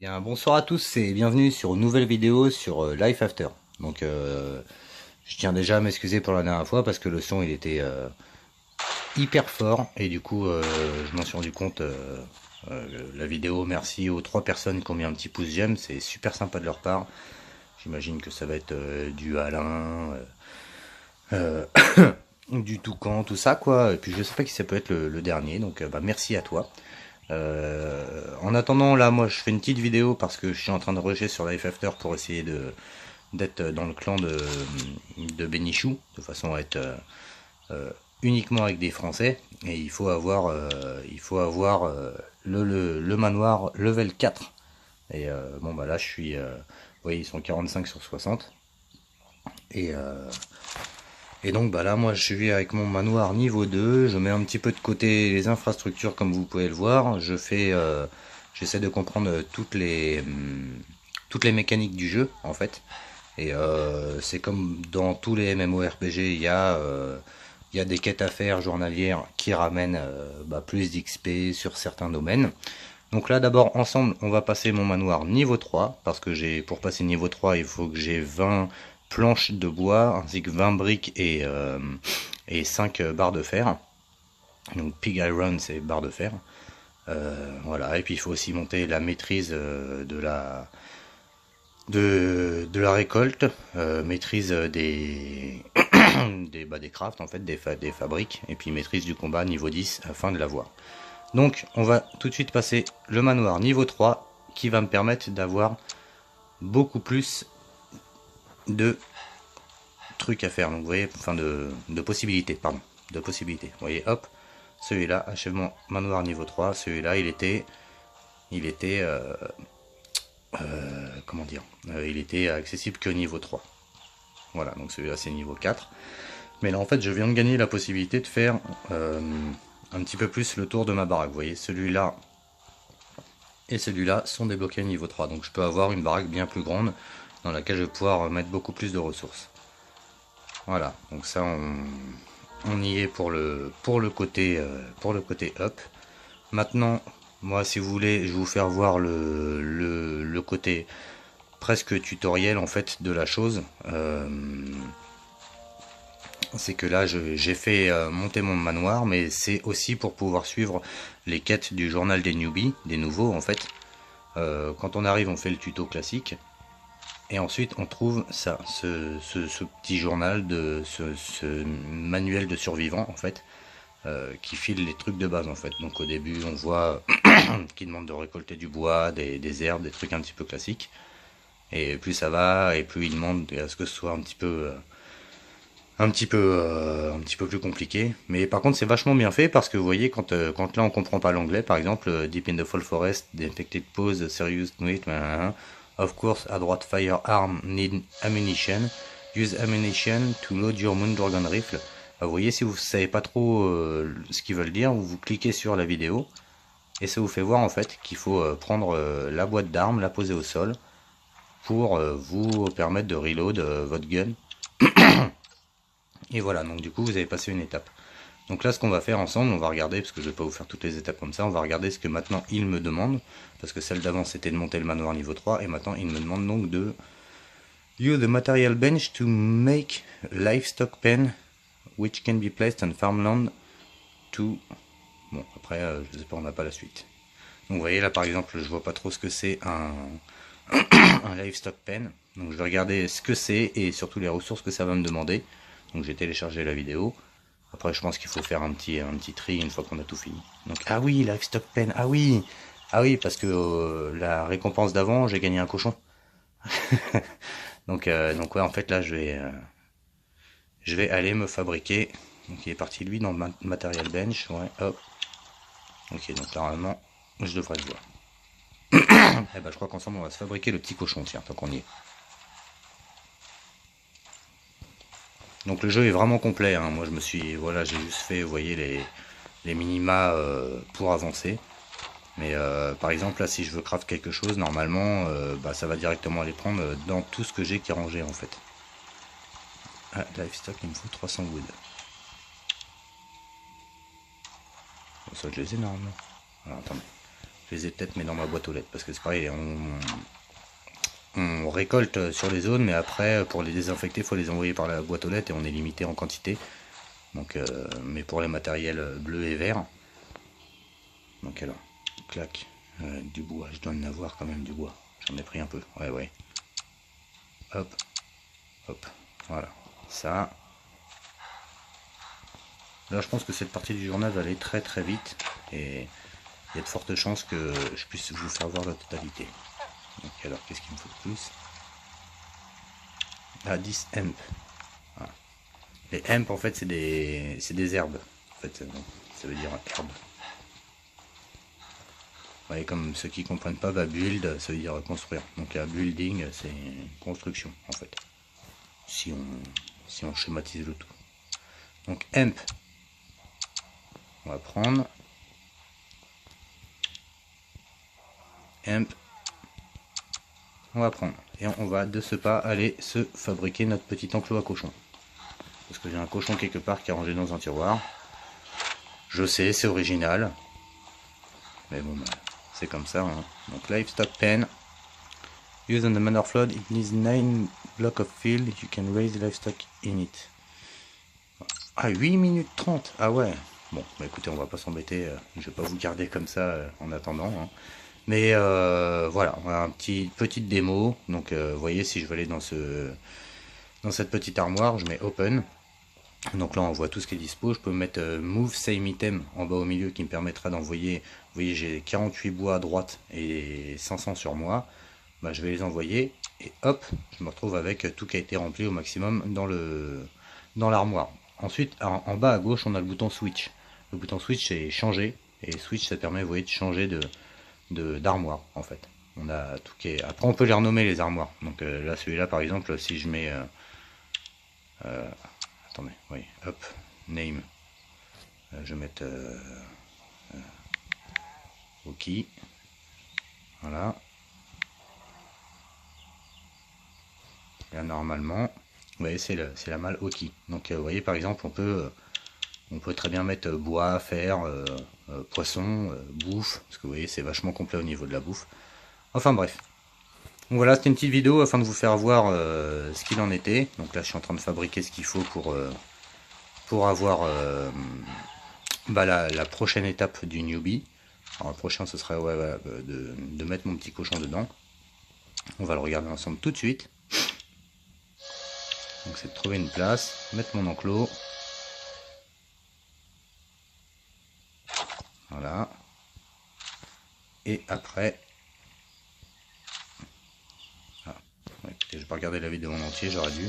Bien, bonsoir à tous et bienvenue sur une nouvelle vidéo sur Life After. Donc je tiens déjà à m'excuser pour la dernière fois parce que le son il était hyper fort et du coup je m'en suis rendu compte. La vidéo, merci aux 3 personnes qui ont mis un petit pouce j'aime, c'est super sympa de leur part. J'imagine que ça va être du Alain, euh, du Toucan, tout ça quoi. Et puis je sais pas qui ça peut être le dernier, donc bah, merci à toi. En attendant, là, moi, je fais une petite vidéo parce que je suis en train de rusher sur Life After pour essayer d'être dans le clan de Benichou, de façon à être uniquement avec des Français. Et il faut avoir le manoir level 4. Et bon, bah là, je suis. Vous voyez, ils sont 45 sur 60. Et, et donc, bah là, moi, je suis avec mon manoir niveau 2. Je mets un petit peu de côté les infrastructures, comme vous pouvez le voir. J'essaie de comprendre toutes les mécaniques du jeu, en fait. Et c'est comme dans tous les MMORPG, il y a des quêtes à faire journalières qui ramènent bah, plus d'XP sur certains domaines. Donc là, d'abord, ensemble, on va passer mon manoir niveau 3, parce que pour passer niveau 3, il faut que j'ai 20 planches de bois, ainsi que 20 briques et 5 barres de fer. Donc Pig Iron, c'est barres de fer. Voilà, et puis il faut aussi monter la maîtrise de la récolte, maîtrise des crafts, en fait, des fabriques, et puis maîtrise du combat niveau 10 afin de l'avoir. Donc on va tout de suite passer le manoir niveau 3 qui va me permettre d'avoir beaucoup plus de trucs à faire. Donc vous voyez, enfin de possibilités, pardon. De possibilités. Vous voyez, hop, celui-là, achèvement manoir niveau 3, celui-là comment dire, il était accessible que niveau 3. Voilà, donc celui-là c'est niveau 4. Mais là en fait je viens de gagner la possibilité de faire un petit peu plus le tour de ma baraque. Vous voyez, celui-là et celui-là sont débloqués à niveau 3. Donc je peux avoir une baraque bien plus grande dans laquelle je vais pouvoir mettre beaucoup plus de ressources. Voilà, donc ça on y est pour le côté up. Maintenant, moi si vous voulez, je vais vous faire voir le côté presque tutoriel en fait de la chose. C'est que là j'ai fait monter mon manoir, mais c'est aussi pour pouvoir suivre les quêtes du journal des newbies, des nouveaux en fait. Quand on arrive, on fait le tuto classique. Et ensuite, on trouve ça, ce petit journal, ce manuel de survivant, en fait, qui file les trucs de base, en fait. Donc au début, on voit qu'il demande de récolter du bois, des herbes, des trucs un petit peu classiques. Et plus ça va, et plus il demande à ce que ce soit un petit peu plus compliqué. Mais par contre, c'est vachement bien fait parce que vous voyez, quand là on comprend pas l'anglais, par exemple, Deep in the Fall Forest, Detected Pose, Serious Nuit, of course, à droite, Firearm need ammunition. Use ammunition to load your Moondragon Rifle. Vous voyez, si vous savez pas trop ce qu'ils veulent dire, vous cliquez sur la vidéo et ça vous fait voir en fait qu'il faut prendre la boîte d'armes, la poser au sol pour vous permettre de reload votre gun. Et voilà, donc du coup vous avez passé une étape. Donc là ce qu'on va faire ensemble, on va regarder, parce que je vais pas vous faire toutes les étapes comme ça, on va regarder ce que maintenant il me demande, parce que celle d'avant c'était de monter le manoir niveau 3, et maintenant il me demande donc de use the material bench to make livestock pen, which can be placed on farmland to... Bon, après, je sais pas, on n'a pas la suite. Donc vous voyez là par exemple, je vois pas trop ce que c'est un livestock pen, donc je vais regarder ce que c'est, et surtout les ressources que ça va me demander. Donc j'ai téléchargé la vidéo. Après je pense qu'il faut faire un petit tri une fois qu'on a tout fini. Donc ah oui, livestock pen, ah oui. Ah oui, parce que la récompense d'avant, j'ai gagné un cochon. donc ouais, en fait là je vais aller me fabriquer. Donc il est parti lui dans le material bench, ouais, hop. Ok, donc normalement je devrais le voir. Eh ben je crois qu'ensemble on va se fabriquer le petit cochon, tiens, tant qu'on y est. Donc le jeu est vraiment complet, hein. Moi je me suis, voilà, j'ai juste fait, vous voyez, les minima pour avancer. Mais par exemple là si je veux craft quelque chose, normalement bah, ça va directement aller prendre dans tout ce que j'ai qui est rangé en fait. Ah, livestock, il me faut 300 wood. Bon, ça je les ai normalement. Alors attendez. Je les ai peut-être mis dans ma boîte aux lettres, parce que c'est pareil, on récolte sur les zones, mais après, pour les désinfecter, il faut les envoyer par la boîte aux lettres, et on est limité en quantité. Donc, mais pour les matériels bleus et verts. Donc alors, clac, du bois, je dois en avoir quand même du bois. J'en ai pris un peu, ouais. Hop, hop, voilà, ça. Là, je pense que cette partie du journal va aller très très vite, et il y a de fortes chances que je puisse vous faire voir la totalité. Donc alors, qu'est-ce qu'il me faut de plus? Ah, 10 hemp. Voilà. Les hemp, en fait, c'est des herbes. En fait, ça veut dire herbe. Ouais, comme ceux qui comprennent pas, bah, build, ça veut dire construire. Donc la building, c'est construction, en fait. Si on schématise le tout. Donc hemp, on va prendre. Hemp, on va prendre. Et on va de ce pas aller se fabriquer notre petit enclos à cochon. Parce que j'ai un cochon quelque part qui est rangé dans un tiroir. Je sais, c'est original. Mais bon, bah, c'est comme ça. Hein. Donc livestock pen. Use on the manure flood, it needs 9 blocks of field, you can raise livestock in it. Ah, 8 minutes 30. Ah ouais. Bon, bah écoutez, on va pas s'embêter. Je vais pas vous garder comme ça en attendant. Hein. Mais voilà, on a une petite démo. Donc vous voyez, si je veux aller dans cette petite armoire, je mets open. Donc là, on voit tout ce qui est dispo. Je peux mettre move same item en bas au milieu qui me permettra d'envoyer. Vous voyez, j'ai 48 bois à droite et 500 sur moi. Bah, je vais les envoyer et hop, je me retrouve avec tout qui a été rempli au maximum dans l'armoire. Ensuite, en bas à gauche, on a le bouton switch. Le bouton switch, c'est changer. Et switch, ça permet, vous voyez, de changer d'armoire, en fait. On a tout qui est... Après, on peut les renommer, les armoires. Donc là, celui-là, par exemple, si je mets... attendez, oui, hop, name. Je vais mettre... OK. Voilà. Là, normalement, vous voyez, c'est la malle OK. Donc, vous voyez, par exemple, on peut très bien mettre bois, fer, poisson, bouffe, parce que vous voyez, c'est vachement complet au niveau de la bouffe. Enfin bref. Donc voilà, c'était une petite vidéo afin de vous faire voir ce qu'il en était. Donc là, je suis en train de fabriquer ce qu'il faut pour avoir la prochaine étape du newbie. Alors, le prochain, ce serait de mettre mon petit cochon dedans. On va le regarder ensemble tout de suite. Donc c'est de trouver une place, mettre mon enclos. Voilà. Et après... Ah, ouais, écoutez, je vais pas regarder la vidéo en entier, j'aurais dû.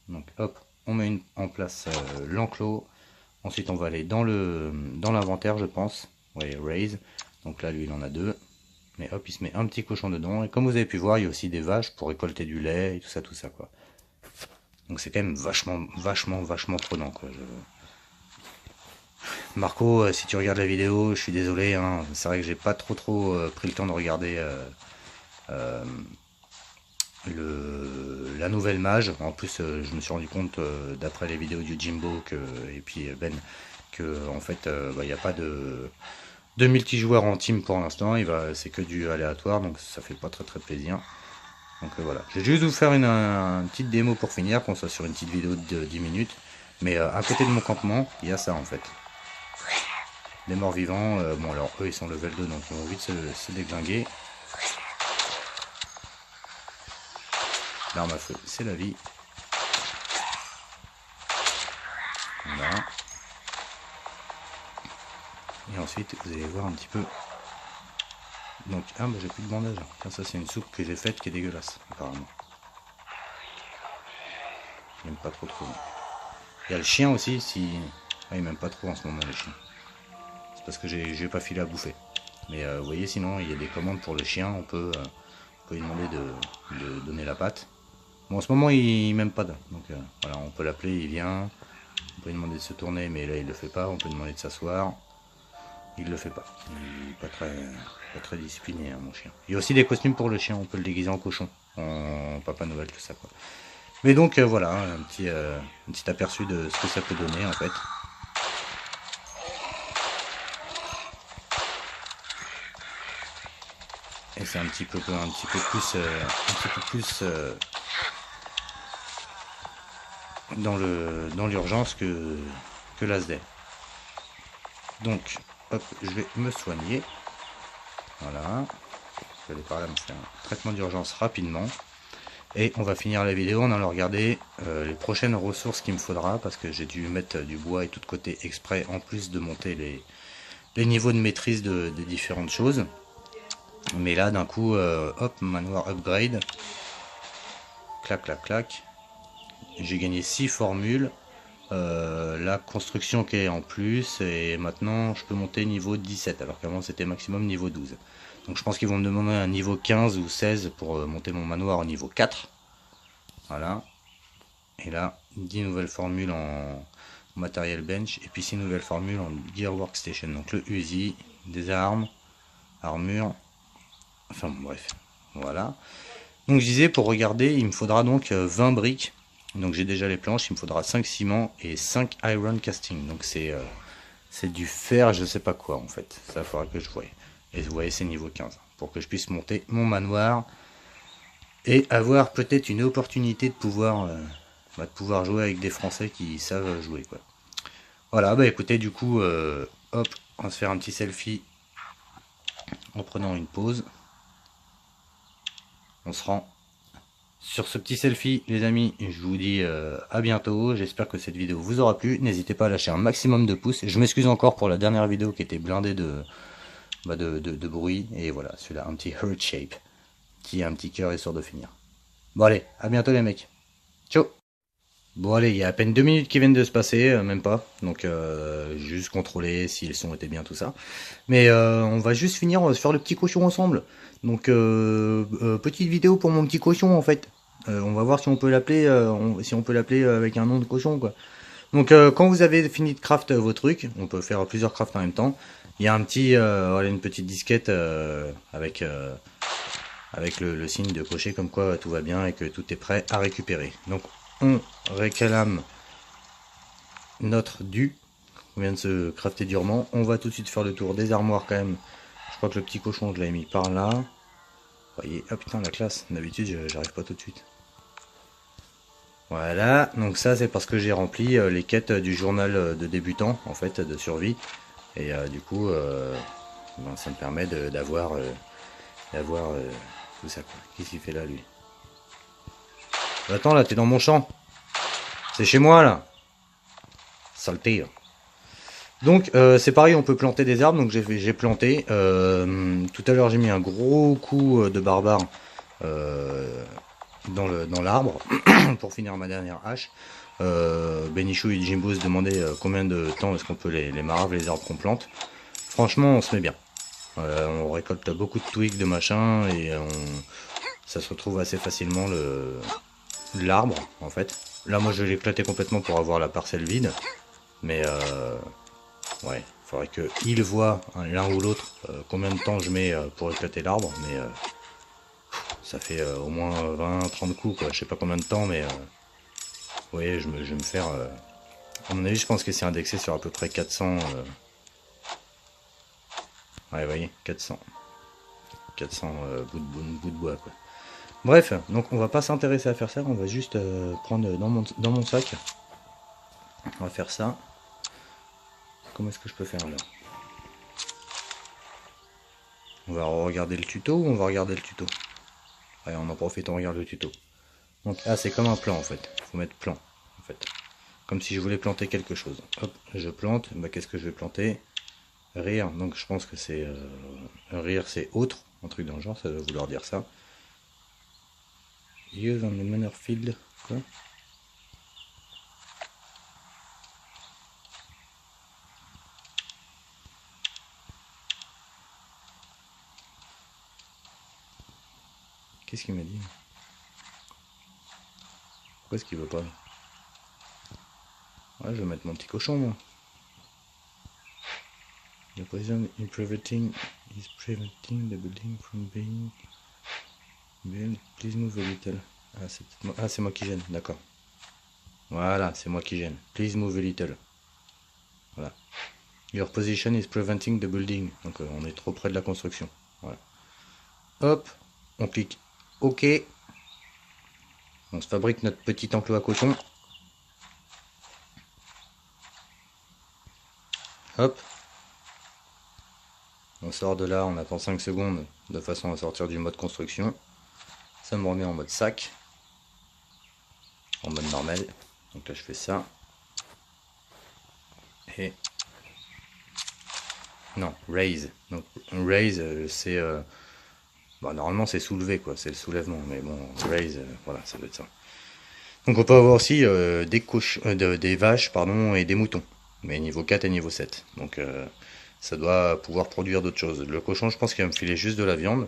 Donc hop, on met en place l'enclos. Ensuite on va aller dans l'inventaire, je pense. Ouais, raise. Donc là lui il en a 2. Mais hop, il se met un petit cochon dedans. Et comme vous avez pu voir, il y a aussi des vaches pour récolter du lait et tout ça quoi. Donc c'est quand même vachement prenant quoi. Marco, si tu regardes la vidéo, je suis désolé. Hein, c'est vrai que j'ai pas trop pris le temps de regarder la nouvelle mage. En plus, je me suis rendu compte d'après les vidéos du Jimbo et puis Ben que en fait, il n'y a pas de multijoueur en team pour l'instant. C'est que du aléatoire, donc ça fait pas très plaisir. Donc voilà, je vais juste vous faire une petite démo pour finir, qu'on soit sur une petite vidéo de 10 minutes. Mais à côté de mon campement, il y a ça en fait. Les morts vivants, bon alors eux ils sont level 2 donc ils vont vite se déglinguer. L'arme à feu, c'est la vie. Voilà. Et ensuite vous allez voir un petit peu. Donc, ah bah j'ai plus de bandage. Ça c'est une soupe que j'ai faite qui est dégueulasse apparemment. J'aime pas trop. Il y a le chien aussi, ah, il m'aime pas trop en ce moment les chiens. C'est parce que j'ai pas filé à bouffer. Mais vous voyez, sinon il y a des commandes pour le chien, on peut lui demander de donner la patte. Bon, en ce moment il m'aime pas, donc voilà, on peut l'appeler, il vient. On peut lui demander de se tourner, mais là il le fait pas. On peut lui demander de s'asseoir, il le fait pas. Il est pas très discipliné, hein, mon chien. Il y a aussi des costumes pour le chien, on peut le déguiser en cochon, en Papa Noël, tout ça quoi. Mais donc voilà, un petit aperçu de ce que ça peut donner en fait. Et c'est un petit peu plus dans l'urgence que l'ASD. Donc, hop, je vais me soigner. Voilà. Je vais aller par là, mais c'est un traitement d'urgence rapidement. Et on va finir la vidéo en allant regarder les prochaines ressources qu'il me faudra, parce que j'ai dû mettre du bois et tout de côté exprès, en plus de monter les niveaux de maîtrise des différentes choses. Mais là, d'un coup, hop, manoir upgrade. Clac, clac, clac. J'ai gagné 6 formules. La construction qui est en plus, et maintenant je peux monter niveau 17, alors qu'avant c'était maximum niveau 12. Donc je pense qu'ils vont me demander un niveau 15 ou 16 pour monter mon manoir au niveau 4. Voilà. Et là, 10 nouvelles formules en matériel bench, et puis 6 nouvelles formules en gear workstation. Donc le Uzi, des armes, armure, enfin bon, bref, voilà. Donc je disais, pour regarder, il me faudra donc 20 briques. Donc j'ai déjà les planches, il me faudra 5 ciments et 5 iron casting. Donc c'est du fer, je sais pas quoi en fait. Ça, il faudra que je voie. Et vous voyez, c'est niveau 15. Pour que je puisse monter mon manoir. Et avoir peut-être une opportunité de pouvoir jouer avec des Français qui savent jouer, quoi. Voilà, bah écoutez, du coup, hop, on va se faire un petit selfie en prenant une pause. On se rend sur ce petit selfie, les amis. Je vous dis à bientôt. J'espère que cette vidéo vous aura plu. N'hésitez pas à lâcher un maximum de pouces. Je m'excuse encore pour la dernière vidéo qui était blindée de bruit. Et voilà, celui-là, un petit heart shape. Qui a un petit cœur histoire de finir. Bon allez, à bientôt les mecs. Ciao. Bon allez, il y a à peine 2 minutes qui viennent de se passer, même pas. Donc juste contrôler si le son était bien, tout ça. Mais on va juste finir, on va se faire le petit cochon ensemble. Donc petite vidéo pour mon petit cochon en fait. On va voir si on peut l'appeler avec un nom de cochon, quoi. Donc quand vous avez fini de craft vos trucs, on peut faire plusieurs crafts en même temps. Il y a un petit, voilà, une petite disquette avec le signe de cocher comme quoi tout va bien et que tout est prêt à récupérer. Donc on réclame notre dû. On vient de se crafter durement. On va tout de suite faire le tour des armoires quand même. Je crois que le petit cochon je l'avais mis par là. Vous voyez, ah putain la classe, d'habitude j'arrive pas tout de suite. Voilà, donc ça c'est parce que j'ai rempli les quêtes du journal de débutant en fait, de survie. Et du coup ben, ça me permet d'avoir tout ça, quoi. Qu'est-ce qu'il fait là lui? Attends là, t'es dans mon champ. C'est chez moi là. Saleté. Donc c'est pareil, on peut planter des arbres. Donc j'ai planté. Tout à l'heure j'ai mis un gros coup de barbare dans l'arbre pour finir ma dernière hache. Benichou et Jimbo se demandaient combien de temps est-ce qu'on peut les maraves, les arbres qu'on plante. Franchement on se met bien. On récolte beaucoup de twigs, de machin, et ça se retrouve assez facilement l'arbre en fait. Là moi je l'ai éclaté complètement pour avoir la parcelle vide, mais ouais, il faudrait qu'ils voient l'un ou l'autre combien de temps je mets pour éclater l'arbre, mais ça fait au moins 20-30 coups, quoi. Je sais pas combien de temps, mais vous voyez, je vais me faire, à mon avis je pense que c'est indexé sur à peu près 400, ouais vous voyez, 400 bouts de bois, quoi. Bref, donc on va pas s'intéresser à faire ça, on va juste prendre dans mon sac. On va faire ça. Comment est-ce que je peux faire là? On va regarder le tuto ou on va regarder le tuto? Allez, on en profite, on regarde le tuto. Donc, ah, c'est comme un plan en fait. Il faut mettre plan en fait. Comme si je voulais planter quelque chose. Hop, je plante. Bah, qu'est-ce que je vais planter? Rire. Donc, je pense que c'est. Rire, c'est autre. Un truc dans le genre, ça doit vouloir dire ça. Use on the manure field. Quoi? Qu'est-ce qu'il m'a dit? Pourquoi est-ce qu'il veut pas? Ouais, je vais mettre mon petit cochon, moi. The poison is preventing the building from being built. Please move a little. Ah, c'est moi qui gêne, d'accord. Voilà, c'est moi qui gêne. Please move a little. Voilà. Your position is preventing the building. Donc on est trop près de la construction. Voilà. Hop, on clique OK. On se fabrique notre petit enclos à cochon. Hop. On sort de là, on attend 5 secondes de façon à sortir du mode construction. Ça me remet en mode sac. En mode normal. Donc là je fais ça. Et... non, raise. Donc raise c'est... bah, normalement c'est soulever quoi, c'est le soulèvement. Mais bon, raise, voilà, ça doit être ça. Donc on peut avoir aussi des vaches pardon, et des moutons. Mais niveau 4 et niveau 7. Donc ça doit pouvoir produire d'autres choses. Le cochon je pense qu'il va me filer juste de la viande.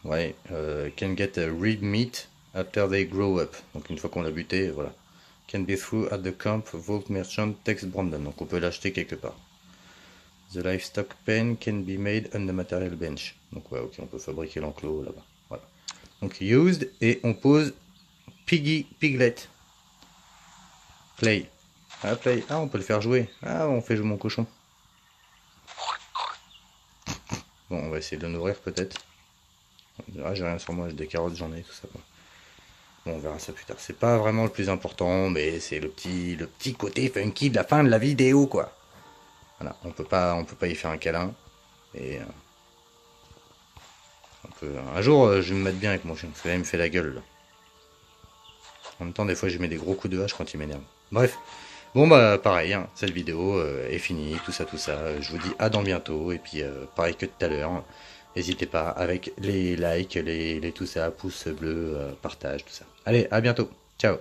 Ouais, can get a red meat after they grow up. Donc une fois qu'on l'a buté, voilà. Can be through at the camp, Vault Merchant, Tex Brandon. Donc on peut l'acheter quelque part. The livestock pen can be made on the material bench. Donc ouais, ok, on peut fabriquer l'enclos là-bas. Voilà. Donc used, et on pose Piggy Piglet. Play. Ah, play. Ah, on peut le faire jouer. Ah, on fait jouer mon cochon. Bon, on va essayer de le nourrir peut-être. Ah, j'ai rien sur moi, j'ai des carottes, j'en ai, tout ça. Bon, on verra ça plus tard. C'est pas vraiment le plus important, mais c'est le petit côté funky de la fin de la vidéo, quoi. Voilà, on peut pas y faire un câlin. Et un jour, je vais me mettre bien avec mon chien, parce que là, il me fait la gueule. Là. En même temps, des fois, je mets des gros coups de hache quand il m'énerve. Bref. Bon, bah, pareil, hein, cette vidéo est finie, tout ça, tout ça. Je vous dis à dans bientôt, et puis, pareil que tout à l'heure. N'hésitez pas avec les likes, les tout ça, pouces bleus, partage, tout ça. Allez, à bientôt. Ciao.